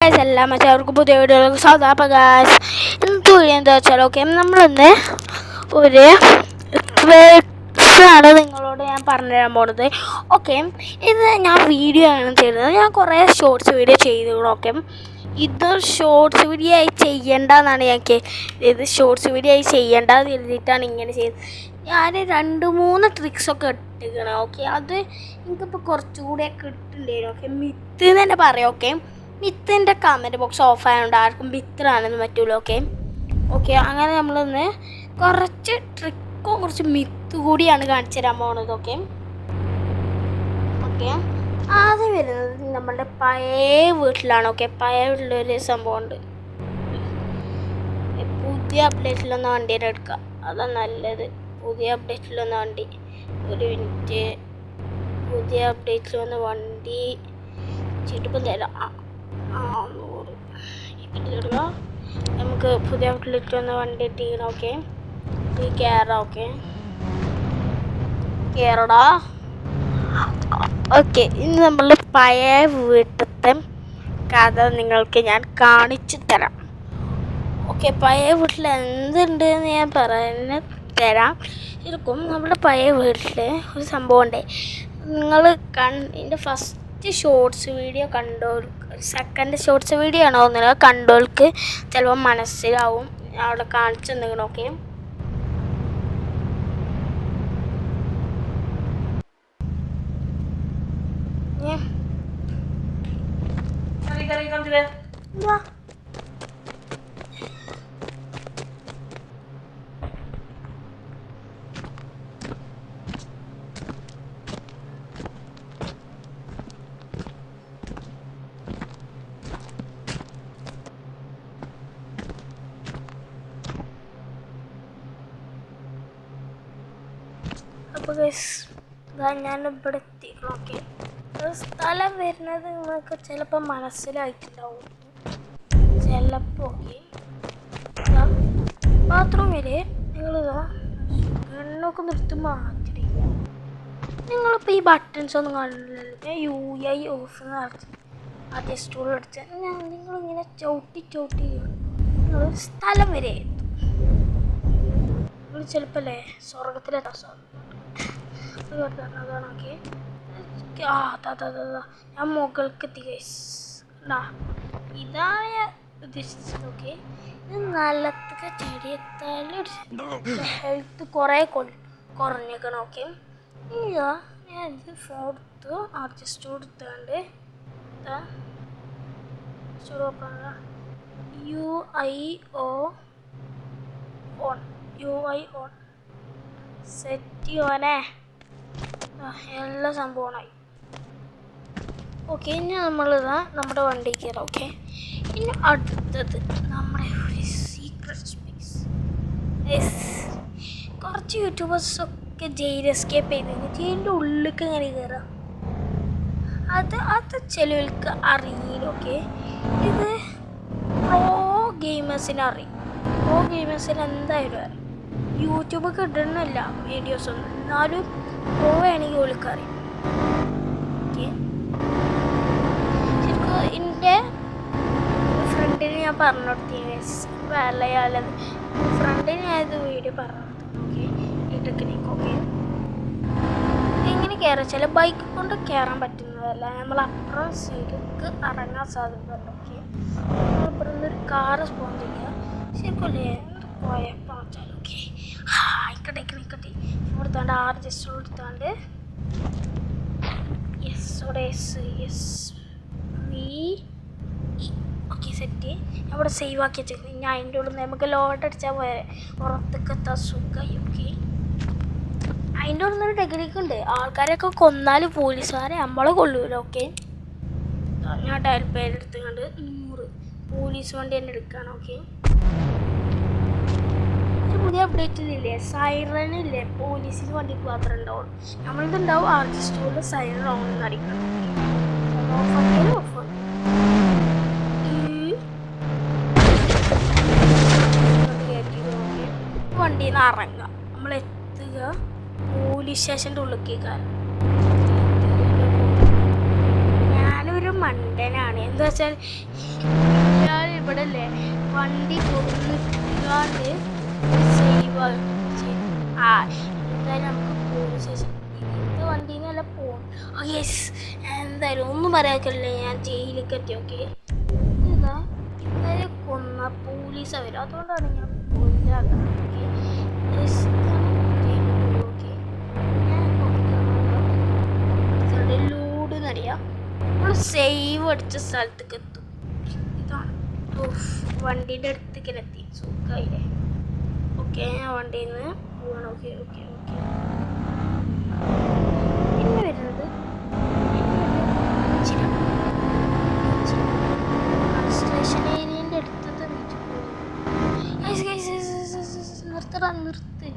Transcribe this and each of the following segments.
Guys എല്ലാം മറ്റവർക്ക് പുതിയ വീഡിയോകൾക്ക് സ്വാഗതം. അപ്പോൾ ഗൈസ് എന്ത് എന്താ വെച്ചാൽ ഓക്കെ നമ്മളിന്ന് ഒരു ആണ് നിങ്ങളോട് ഞാൻ പറഞ്ഞു തരാൻ പോകുന്നത്. ഓക്കെ, ഇത് ഞാൻ വീഡിയോ ആണ് ചെയ്യുന്നത്. ഞാൻ കുറേ ഷോർട്സ് വീഡിയോ ചെയ്തു. ഓക്കെ, ഇത് ഷോർട്സ് വീഡിയോ ആയി ചെയ്യേണ്ടതെന്നാണ് ഇത് ഷോർട്സ് വീഡിയോ ആയി ചെയ്യേണ്ടതെന്ന് എഴുതിയിട്ടാണ് ഇങ്ങനെ ചെയ്തത്. ഞാൻ 2-3 ട്രിക്സൊക്കെ ഇട്ടിരിക്കണം. ഓക്കെ, അത് എനിക്കിപ്പോൾ കുറച്ചുകൂടെയൊക്കെ ഇട്ടിട്ടുണ്ടായിരുന്നു. ഓക്കെ, മിത്ത് എന്ന് തന്നെ പറയാം. ഓക്കെ, മിത്തിൻ്റെ കമൻറ്റ് ബോക്സ് ഓഫ് ആയതുകൊണ്ട് ആർക്കും മിത്രാണെന്ന് പറ്റുള്ളൂ. ഓക്കെ, അങ്ങനെ നമ്മളിന്ന് കുറച്ച് ട്രിക്കും കുറച്ച് മിത്ത് കൂടിയാണ് കാണിച്ചു തരാൻ പോകുന്നത്. ഓക്കെ, ആദ്യം വരുന്നത് നമ്മളുടെ പഴയ വീട്ടിലാണ്. ഓക്കെ, പഴയ വീട്ടിലൊരു സംഭവമുണ്ട്. പുതിയ അപ്ഡേറ്റിലൊന്ന് വണ്ടിയുടെ എടുക്കുക, അതാണ് നല്ലത്. പുതിയ അപ്ഡേറ്റിലൊന്ന് വണ്ടി, ഒരു മിനിറ്റ്, പുതിയ അപ്ഡേറ്റിൽ വന്ന വണ്ടി ചീട്ടിപ്പം തരാം. 100 ഇതിലെടുക്കുക. നമുക്ക് പുതിയ അപ്ഡേറ്റിൽ വന്ന വണ്ടി ഇട്ടിരിക്കണം. ഓക്കെ, കയറാം. ഓക്കെ, കയറടാ. ഓക്കെ, ഇനി നമ്മൾ പഴയ വീട്ടിലത്തെ കഥ നിങ്ങൾക്ക് ഞാൻ കാണിച്ചു തരാം. ഓക്കെ, പഴയ വീട്ടിൽ എന്തുണ്ട് എന്ന് ഞാൻ പറഞ്ഞു തരാം. ശരിക്കും നമ്മുടെ പഴയ വീട്ടിൽ ഒരു സംഭവം ഉണ്ട്. നിങ്ങൾ എൻ്റെ ഫസ്റ്റ് ഷോർട്സ് വീഡിയോ കണ്ടോൾക്ക്, സെക്കൻഡ് ഷോർട്സ് വീഡിയോ ആണോ ഒന്നുമില്ല, കണ്ടോൾക്ക് ചിലപ്പോൾ മനസ്സിലാവും. അവിടെ കാണിച്ചു തന്നിരിക്കണം. ഓക്കെ, അപ്പോൾ ഞാൻ ഇവിടെ എത്തി. ഓക്കെ, സ്ഥലം വരുന്നത് നിങ്ങൾക്ക് ചിലപ്പോൾ മനസ്സിലായിട്ടുണ്ടാവും, ചിലപ്പോൾ. ഓക്കെ, ബാത്റൂം വരെ നിങ്ങളിതാ എണ്ണൊക്കെ നിർത്തി മാറ്റി. നിങ്ങളിപ്പോൾ ഈ ബട്ടൺസ് ഒന്നും കാണില്ല. UI ഓഫ് നടത്തി ആദ്യം സ്റ്റൂൾ എടുത്ത് നിങ്ങളിങ്ങനെ ചവിട്ടി നിങ്ങൾ സ്ഥലം വരെ എത്തും. നിങ്ങൾ ചിലപ്പോൾ അല്ലേ സ്വർഗത്തിലെത്താൻ അതാണ്. ഓക്കെ, ഞാൻ മുകൾക്ക് എത്തി ഗൈസ്. ഇതാണ് ഞാൻ ഉദ്ദേശിച്ചത്. ഓക്കെ, ഇത് നിലത്തൊക്കെ ചെടിയെത്താലും ഹെൽത്ത് കുറേ കുറഞ്ഞേക്കണം. ഓക്കെ, ഇതാ ഞാൻ ഇത് ഫോർത്ത് അഡ്ജസ്റ്റ് കൊടുത്താണ്ട് UI ഓൺ സെറ്റ് ചെയ്യുവാനേ എല്ലാ സംഭവമായി. ഓക്കെ, ഇനി നമ്മളിതാ നമ്മുടെ വണ്ടി കയറാം. ഓക്കെ, ഇനി അടുത്തത് നമ്മുടെ ഒരു സീക്രട്ട് സ്പേസ്. കുറച്ച് യൂട്യൂബേഴ്സൊക്കെ ജയിൽ എസ്കേപ്പ് ചെയ്ത് ജയിലിൻ്റെ ഉള്ളിലേക്ക് ഇങ്ങനെ കയറാം. അത് ചിലവർക്ക് അറിയില്ല. ഓക്കെ, ഇത് പ്രോ ഗെയിമേഴ്സിന് അറിയും. പ്രോ ഗെയിമേഴ്സിന് എന്തായാലും അറിയും. യൂട്യൂബൊക്കെ ഇടണില്ല വീഡിയോസൊന്നും, എന്നാലും പ്രോ വേണമെങ്കിൽ ഓൾക്കറിയും. ഓക്കെ, ശരിക്കും എൻ്റെ ഫ്രണ്ടിന് ഞാൻ പറഞ്ഞു കൊടുത്തു, വേലയാലത് ഫ്രണ്ടിന് ഞാൻ ഇത് വീഡിയോ പറഞ്ഞു കൊടുത്തു. ഓക്കെ, ഈ ടെക്നിക്ക്. ഓക്കെ, എങ്ങനെ കയറാൻ ചില ബൈക്ക് കൊണ്ട് കയറാൻ പറ്റുന്നതല്ല, നമ്മൾ അപ്പുറം സൈഡിലേക്ക് ഇറങ്ങാൻ സാധ്യതയുണ്ട്. ഓക്കെ, നമ്മളിപ്പോൾ ഒരു കാറ് സ്പോൺ ചെയ്യുക. ശരിക്കല്ലേ പോയപ്പോൾ വെച്ചാൽ. ഓക്കെ, ഇക്കട്ടെ കൊടുത്താണ്ട് ജസ്റ്റ് കൊടുത്താണ്ട് ഓക്കെ സെറ്റ്. അവിടെ സേവ് ആക്കി വെച്ചേക്കുന്നത്. ഇനി അതിൻ്റെ ഉള്ളിൽ നമുക്ക് ലോഡ് അടിച്ചാൽ പോയാൽ പുറത്തേക്ക് എത്താൻ സുഖമായി. ഓക്കെ, അതിൻ്റെ ഉള്ളിൽ ഒരു ടെക്നിക്ക് ഉണ്ട്. ആൾക്കാരെയൊക്കെ കൊന്നാൽ പോലീസുകാരെ നമ്മളെ കൊള്ളൂല. ഓക്കെ, ഞാൻ ടയർ പേരെടുത്തുകൊണ്ട് 100 പോലീസ് വണ്ടി തന്നെ എടുക്കുകയാണ്. ഓക്കെ, പുതിയ അപ്ഡേറ്റിലില്ലേ സൈറനില്ലേ, പോലീസിന് വണ്ടിക്ക് മാത്രമേ ഉണ്ടാവുള്ളൂ. നമ്മളിതുണ്ടാവും ആർട്ടിസ്റ്റോളിൽ സൈറൻ ഓൺ അടിക്കണം. വണ്ടിയിൽ നിന്ന് ഇറങ്ങുക, നമ്മൾ എത്തുക പോലീസ് സ്റ്റേഷൻ്റെ ഉള്ളിലേക്ക്. ഞാനൊരു മണ്ടനാണ്. എന്താ വെച്ചാൽ ഇയാൾ ഇവിടെ അല്ലേ വണ്ടി കൊണ്ടുവന്നിട്ട് സേവ് എന്തായാലും നമുക്ക് പോലീസ് സ്റ്റേഷൻ ഇത് വണ്ടിയിൽ നല്ല പോകും. യെസ്, എന്തായാലും ഒന്നും പറയാക്കല്ലേ, ഞാൻ ജയിലിലേക്ക് എത്തി. ഓക്കെ, ഇതാ ഇന്നലെ കൊന്ന പോലീസാണ് വരും, അതുകൊണ്ടാണ് ഞാൻ കൊല്ലാക്കുന്നത്. ലോഡ് എന്നറിയാം, നമ്മൾ സേവ് അടിച്ച സ്ഥലത്തേക്ക് എത്തും. ഇതാണ് വണ്ടീൻ്റെ അടുത്തേക്ക് എത്തി. സുഖമായില്ലേ? ഓക്കെ, ഞാൻ വണ്ടിയിൽ നിന്ന് പോകണം. ഓക്കെ ഓക്കെ ഓക്കെ, പിന്നെ വരുന്നത് കൺസ്ട്രക്ഷൻ ഏരിയൻ്റെ അടുത്തത്തെ നിർത്ത്.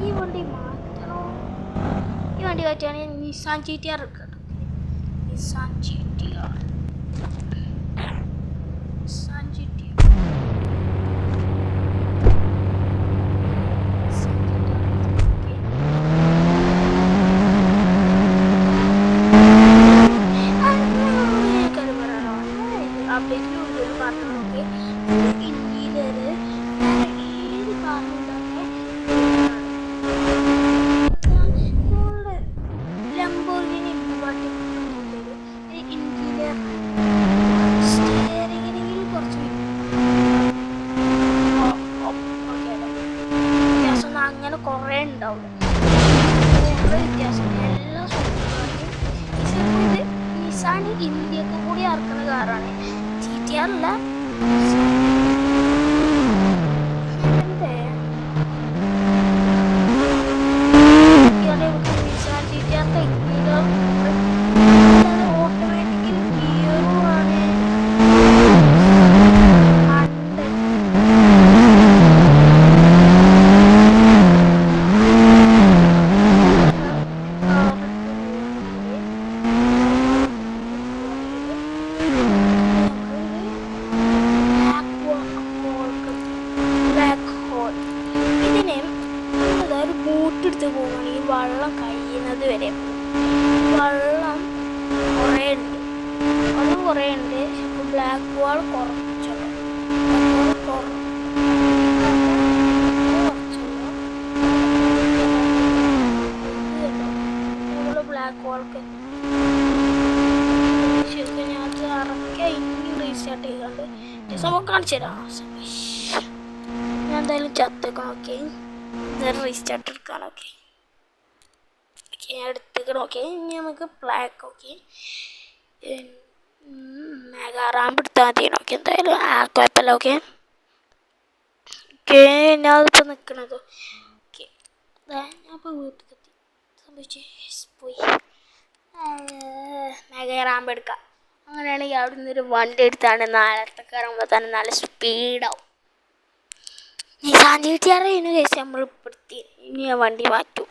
ഈ വണ്ടി മാറ്റണോ? ഈ വണ്ടി മാറ്റുകയാണെങ്കിൽ നിസാൻ GTR എടുക്കട്ടോ. നിസാൻ GTR കുറേ ഉണ്ടാവും. വ്യത്യാസം എല്ലാ നിസാൻ ഇന്ത്യക്ക് കൂടി ഇറക്കുന്ന കാറാണ്. GTR അല്ല, നിസാൻ GTR ഓട്ടോമാറ്റിക്കൽ ഗിയറുമാണ്. ബോട്ടെടുത്ത് പോവുകയാണെങ്കിൽ വെള്ളം കഴിയുന്നത് വരെ വെള്ളം കുറേ ഉണ്ട്. ബ്ലാക്ക് വാൾ കുറച്ചുള്ളൂ. ബ്ലാക്ക് വാൾക്ക് ശരിക്കും ഞാൻ ഇറക്കിയ ഇനി റീസ്റ്റാർട്ട് ചെയ്തുകൊണ്ട് നമുക്ക് കാണിച്ചു തരാം. ഞാൻ എന്തായാലും ചത്തേക്കണം. ഓക്കെ, റീസ്റ്റാർട്ട് എടുക്കാൻ. ഓക്കെ ഞാൻ എടുത്തേക്കണം. ഓക്കെ, ഇനി നമുക്ക് ബ്ലാക്ക്. ഓക്കെ, മെഗാറാമ്പ് എടുത്താൽ മതിയാണ്. ഓക്കെ, എന്തായാലും കുഴപ്പമില്ല. ഓക്കെ ഞാനിപ്പോൾ നിൽക്കണത്. ഓക്കെ, ഞാനിപ്പോൾ വീട്ടിലെത്തി. സംഭവിച്ചു പോയി. മെഗാറാമ്പ് എടുക്കാം. അങ്ങനെയാണെങ്കിൽ അവിടെ നിന്നൊരു വണ്ടി എടുത്താണ് നാളത്തേക്ക് ഇറങ്ങുമ്പോൾ തന്നെ നല്ല സ്പീഡാവും. നിസാൻ GTR കേസ് നമ്മൾ പെടുത്തി. ഇനി ആ വണ്ടി മാറ്റും.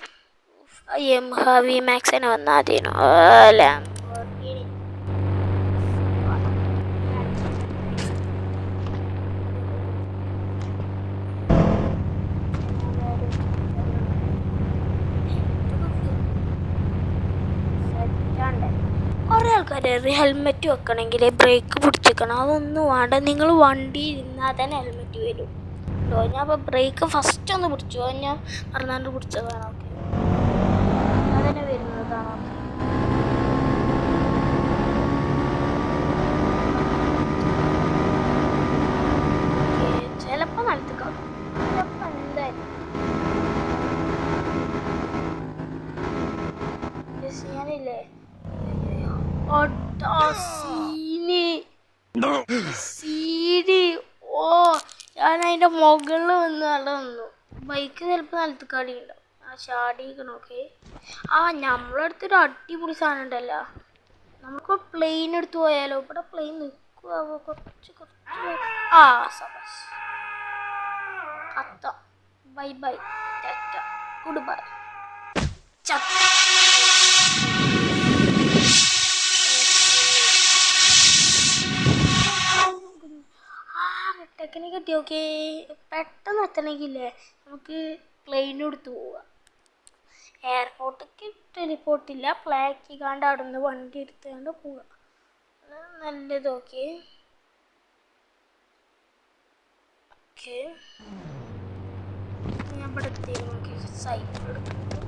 ഹവി മാക്സിനെ വന്നാൽ മതിയോ? അല്ല, കുറേ ആൾക്കാർ ഹെൽമെറ്റ് വെക്കണമെങ്കിൽ ബ്രേക്ക് പിടിച്ചിരിക്കണം. അതൊന്നും വേണ്ട, നിങ്ങൾ വണ്ടി ഇരുന്നാൽ തന്നെ ഹെൽമെറ്റ് വരും. ഞാൻ അപ്പോൾ ബ്രേക്ക് ഫസ്റ്റ് ഒന്ന് പിടിച്ചു, ഞാൻ മറന്നാണ്ട് പിടിച്ചതാണ്. ഓക്കെ, അതന്നെ വരുന്നതാണ്. ഓക്കെ, ചിലപ്പോൾ നടത്തിക്കാം, ചിലപ്പോൾ എന്തായാലും ഞാനില്ലേ സീനി. ഓ, ഞാൻ അതിൻ്റെ മുകളിൽ വന്ന് അവിടെ വന്നു. ബൈക്ക് ചിലപ്പോൾ നിലത്ത് കളി ഉണ്ടാവും. ചാടിക്കണം. ഓക്കെ, നമ്മളടുത്തൊരു അടിപൊളി സാധനം ഉണ്ടല്ലോ. നമുക്ക് പ്ലെയിൻ എടുത്ത് പോയാലോ? ഇവിടെ പ്ലെയിൻ നിൽക്കുക കുറച്ച് അത്ത. Bye bye, Tata, good bye. Technique കിട്ടി. ഓക്കെ, പെട്ടെന്ന് എത്തണമെങ്കിലേ നമുക്ക് പ്ലെയിൻ എടുത്ത് പോവാം. എയർപോർട്ടിലേക്ക് ടെലിപ്പോർട്ടില്ല, പ്ലാക്കിക്കാണ്ട് അവിടെ നിന്ന് വണ്ടി എടുത്തുകൊണ്ട് പോവുക. നല്ലത്. ഓക്കെ ഓക്കെ ഞാൻ ഇവിടെ നോക്കി സൈക്കിൾ എടുക്കുന്നു.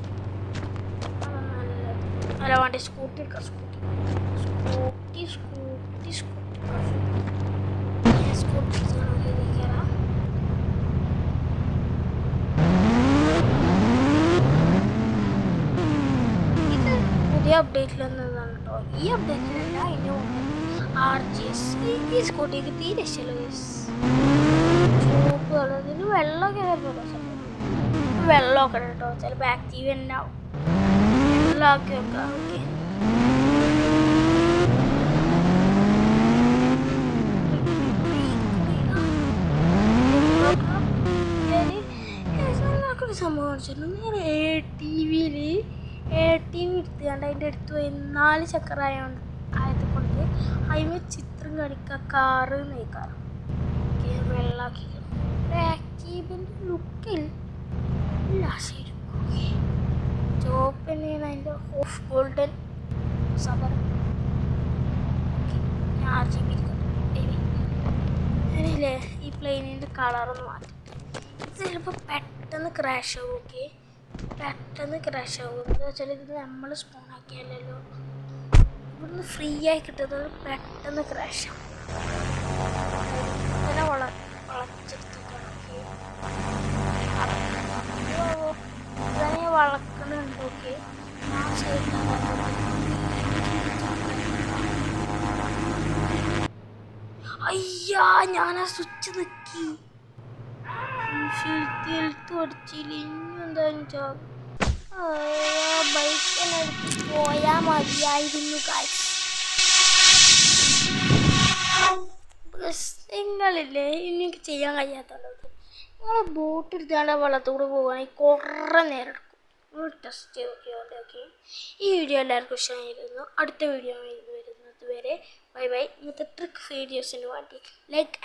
നല്ലത്. അല്ല വേണ്ട, സ്കൂട്ടി എടുക്കാം. സ്കൂട്ടി സ്കൂട്ടി സ്കൂട്ടി സ്കൂട്ടി കയറാം. ഇത് പുതിയ അപ്ഡേറ്റിലൊന്നതാണ് കേട്ടോ. ഈ അപ്ഡേറ്റിലല്ല, അതിൻ്റെ RGS. ഈ സ്കൂട്ടിക്ക് തീരെ ഇഷ്ടമല്ല. ചൂപ്പ് കളറിന് വെള്ളമൊക്കെ വെള്ളമൊക്കെ കേട്ടോ. ചിലപ്പോൾ ആക്റ്റീവ് തന്നെ ആവും. വെള്ളമാക്കി വെക്കാം. ഓക്കെ സംഭവം കാണിച്ചിട്ടുണ്ട്. നേരെ ATV എടുത്തുകൊണ്ട് അതിൻ്റെ അടുത്ത് പോയി 4 ചക്രമായോണ്ട് ആയതുകൊണ്ട് അതിന് ചിത്രം കാണിക്കുക. കാറ് നെയ്ക്കാറ് വെള്ളാക്കി ആക്റ്റീവിൻ്റെ ലുക്കിൽ ചോപ്പ് തന്നെയാണ് അതിൻ്റെ ഓഫ് ഗോൾഡൻ സബർ. ഞാൻ RGB അങ്ങനെയല്ലേ. ഈ പ്ലെയിനിൻ്റെ കളറൊന്ന് മാറ്റി. ഇത് ചിലപ്പോൾ പെട്ടെന്ന് ക്രാഷ് ആവും. ഓക്കെ പെട്ടെന്ന് ക്രാഷ് ആവും. എന്താ വെച്ചാൽ ഇത് നമ്മൾ സ്പോൺ ആക്കിയാലല്ലോ, ഇവിടുന്ന് ഫ്രീ ആയി കിട്ടുന്നത് പെട്ടെന്ന് ക്രാഷ് ആവും. ഇങ്ങനെ വളച്ചെടുത്തൊക്കെ വളക്കണുണ്ട്. ഓക്കെ അയ്യാ, ഞാൻ ആ സ്വിച്ച് നിൽക്കി അടിച്ചില്ല. ഇന്നെന്തായാലും ചാകും. ബൈക്കിനെടുത്ത് പോയാൽ മതിയായിരുന്നു. നിങ്ങളില്ലേ എനിക്ക് ചെയ്യാൻ കഴിയാത്തത്, നിങ്ങൾ ബോട്ട് എടുത്താണ്ട് വെള്ളത്തോടെ പോകുകയാണെങ്കിൽ കുറേ നേരം എടുക്കും. ടെസ്റ്റ് ചെയ്ത് നോക്കിയോട്ടെ. ഓക്കെ ഈ വീഡിയോ എല്ലാവർക്കും ഇഷ്ടമായിരുന്നു. അടുത്ത വീഡിയോ വരുന്നത് വരെ ബൈ ബൈ. ഇന്നത്തെ ട്രിക്ക് വീഡിയോസിന് വേണ്ടി ലൈക്ക്